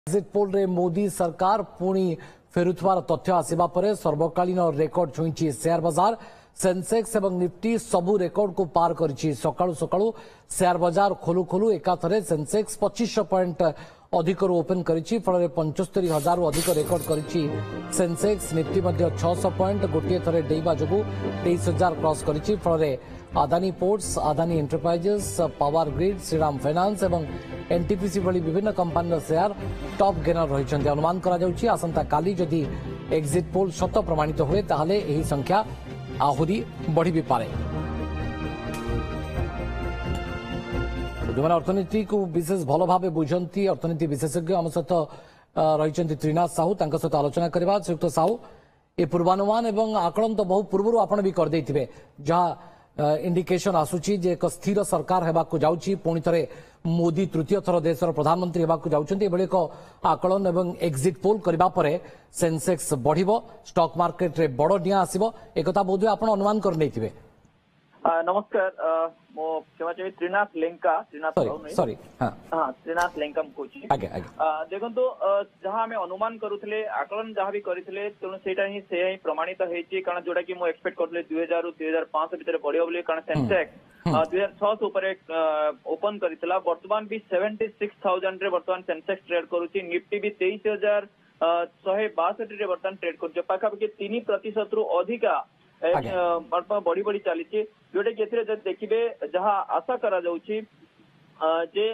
Exit poll रे मोदी सरकार पुणी फेरुथवार तथ्य आसिबा परे सर्वकालीन रेकर्ड छुईची शेयर बाजार सेंसेक्स एवं निफ्टी सबु रेकर्ड को पार करिछि। सकाळु सकाळु शेयर बाजार खोलु खोलु एकाथरे सेंसेक्स 2500 पॉइंट अधिक ओपन करिछि। फल 75,000 अधिक रेकर्ड करिछि सेंसेक्स। निफ्टी मध्य 600 पॉइंट गोटे थरे डेइबा जोगु 23,000 क्रॉस करिछि। फल Adani ports, Adani enterprises, power grid, Shriram finance एवं एनटीपीसी भली विभिन्न कंपनी शेयर टॉप गेनर रहिछन्ति। अनुमान करा जाउछि आसंता काली जदि एग्जिट पोल शत प्रमाणित हुए ताहले एही संख्या आहुरी बढ़ी भी पारे। जो अर्थनीति को विशेष भल भाव बुझंती अर्थनीति विशेषज्ञ आम सहित रही त्रिनाथ साहू सहित आलोचना करवा। श्रीयुक्त साहू ये पूर्वानुमान एवं आकलन तो बहु पूर्व आपण भी करदे जहाँ इंडिकेशन आसूची जे एक स्थिर सरकार हेबाकु जाउची। पुणी थरे मोदी तृतीय थर देशर प्रधानमंत्री हेबाकु जाउछन्ती। एबळे एक आकलन एवं एग्जिट पोल करबा परे सेंसेक्स बढ़िबो, स्टॉक मार्केट रे बड़ डिया आसीबो एकता बोधे आपण अनुमान कर नैथिबे। नमस्कार मो क्षमा चाहिए त्रिनाथ लेंका सॉरी त्रिनाथ लेंका कोची देखो जहाँ आम अनुमान करुले आकलन जहाँ भी करते तेणु से प्रमाणित होती कारण जोटा कि एक्सपेक्ट करुले 2000 ରୁ 2005 भितर बढ़िया बोली कारण सेंसेक्स 2600 ऊपर ओपन करथिला। वर्तमान भी 76,000 रे वर्तमान सेंसेक्स ट्रेड करुची। निफ्टी भी 23,162 रे वर्तमान ट्रेड करुची। पाखापाखि 3% रु अधिका बढ़ी बढ़ी चली जोटा कि देखिए जहाँ आशा करा जाउची जे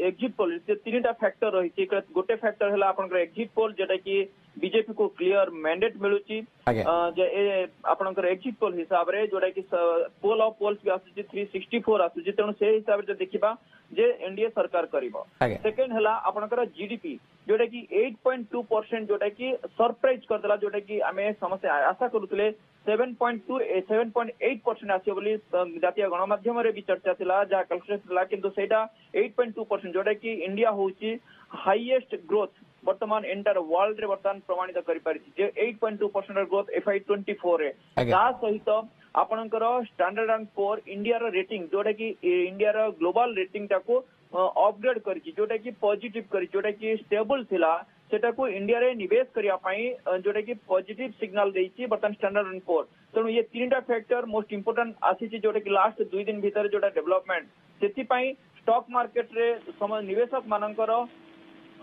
एग्जिट पोल तीन फैक्टर रही। गोटे फैक्टर है आपनकर एग्जिट पोल जोटा कि बीजेपी को क्लियर मैंडेट मिलुची। आपनकर एग्जिट पोल हिसाब रे जोटा कि पोल ऑफ पोल्स भी आसुची 364 आसुची। तेणु से हिसाब रे देखिबा जे एनडीए सरकार करिवो। सेकंड हला आपनकर जीडीपी जोटा कि 8.2% जोटा कि सरप्राइज कर देला। जोटा कि आमे समस्त आशा करूतले 7.8% आसी बोली जातीय गणमाध्यम रे भी चर्चा थिला जहा कैलकुलेशन थिला किंतु सेटा 8.2% जोटा कि इंडिया होची हाईएस्ट ग्रोथ वर्तमान एंटायर वर्ल्ड रे वर्तमान प्रमाणित करि पारिछि जे 8.2% ग्रोथ FY24 रे। ता सहित आपनकर स्टैंडर्ड एंड पुअर इंडिया रो रेटिंग जोटा कि इंडिया रो ग्लोबल रेटिंग टाको अपग्रेड करिछि जोटा कि पॉजिटिव करि जोटा कि स्टेबल थिला सेटा को इंडिया रे निवेश करिया पई जोटा कि पॉजिटिव सिग्नल देछि वर्तमान स्टैंडर्ड एंड पुअर। तेणु ये तीनटा फैक्टर मोस्ट इंपोर्टेंट आसी जोटा कि लास्ट 2 दिन भीतर जोटा डेवलपमेंट सेति पई स्टॉक मार्केट रे निवेशक मानकर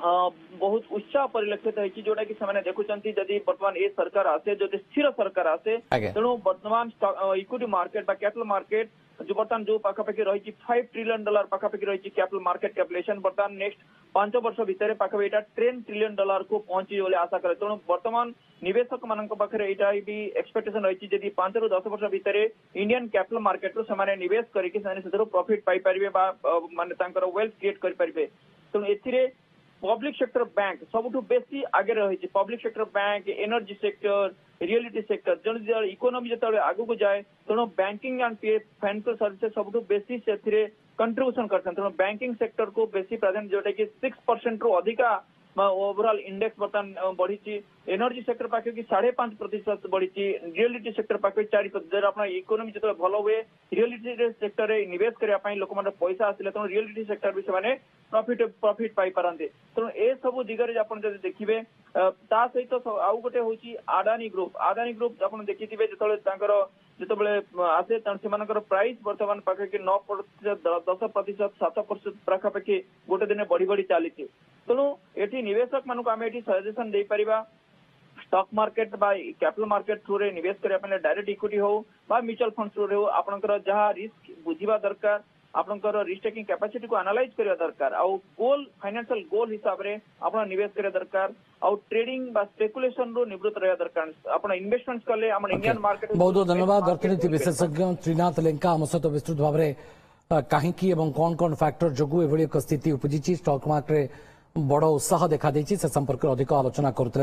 बहुत उत्साह परिलक्षित होती जोटा कि से देखुंत जदि वर्तमान ये सरकार आसे जो स्थिर सरकार आसे तेणु वर्तमान इक्विटी मार्केट कैपिटल मार्केट जो बर्तमान जो पाखापाखि रही $5 ट्रिलियन पाखापाखि रही कैपिटल मार्केट कैपिटेशन बर्तमान नेक्स्ट 5 वर्ष भितर पाखापाखि $10 ट्रिलियन को पहुंची बोले आशा करे। तेणु वर्तमान निवेशक मान पाखे यहाँ भी एक्सपेक्टेशन रही जदि 5 ରୁ 10 वर्ष भितर इंडियन कैपिटल मार्केट रू से निवेश करके प्रॉफिट पाई पारे माने वेल्थ क्रिएट करें। तेणु ए पब्लिक सेक्टर बैंक सबुठु बेसी आगे रही। Public sector bank, energy sector, reality sector जो इकोनॉमी जो आगु को जाए तेणु बैंकिंग एंड फाइनेंशियल सर्विसेज सबुठु बेसी से कंट्रीब्यूशन करते हैं। तेणु बैंकिंग सेक्टर को बेसी प्राधान्य जोटा कि 6% रू अधिका ओवरऑल इंडेक्स बर्तमान बढ़ी। एनर्जी सेक्टर पाखे कि 5.5% बढ़ी। रियलिटी सेक्टर पाखे 4%। अपना इकोनॉमी जो भल हुए रियलिटी सेक्टर रे निवेश करने लोक मैंने पैसा आसिले तेणु रियलिटी सेक्टर भी से प्रॉफिट पाई पारंते। तेणु ए सब दिगरे आप देखिए ता सहित आउ गोटे हूँ आदानी ग्रुप। आदानी ग्रुप आप देखिए जो आसे से प्राइस बर्तमान पाखे कि 9%, 10%, 7% पाखापाखि गोटे दिन बढ़ी बढ़ी चली। तेणु ये निवेशक मानक आम ये सजेसन दे पारिबा स्टॉक मार्केट बा कैपिटल मार्केट थ्रू रे निवेश करने डायरेक्ट इक्विटी हो बा म्यूचुअल फंड थ्रू रे हो आपनकर जहाँ रिस्क बुझिबा दरकार आपनकर रिस्क टेकिंग कैपेसिटी को एनालाइज करिया दरकार आउ गोल फाइनेंशियल गोल हिसाब रे आपन निवेश करिया दरकार आउ ट्रेडिंग बा स्पेकुलेशन रो निवृत्त रहया दरकार। आपन इन्वेस्टमेंट्स करले हमन इंडियन मार्केट। बहुत बहुत धन्यवाद अर्थनीति विशेषज्ञ त्रिनाथ लेंका हम सहित विस्तृत भाव रे काहेकि एवं कोन कोन फैक्टर जोगु एभली एक स्थिति उपजिछि स्टॉक मार्केट रे बड़ उत्साह देखा देछि से संपर्क अधिक आलोचना करते।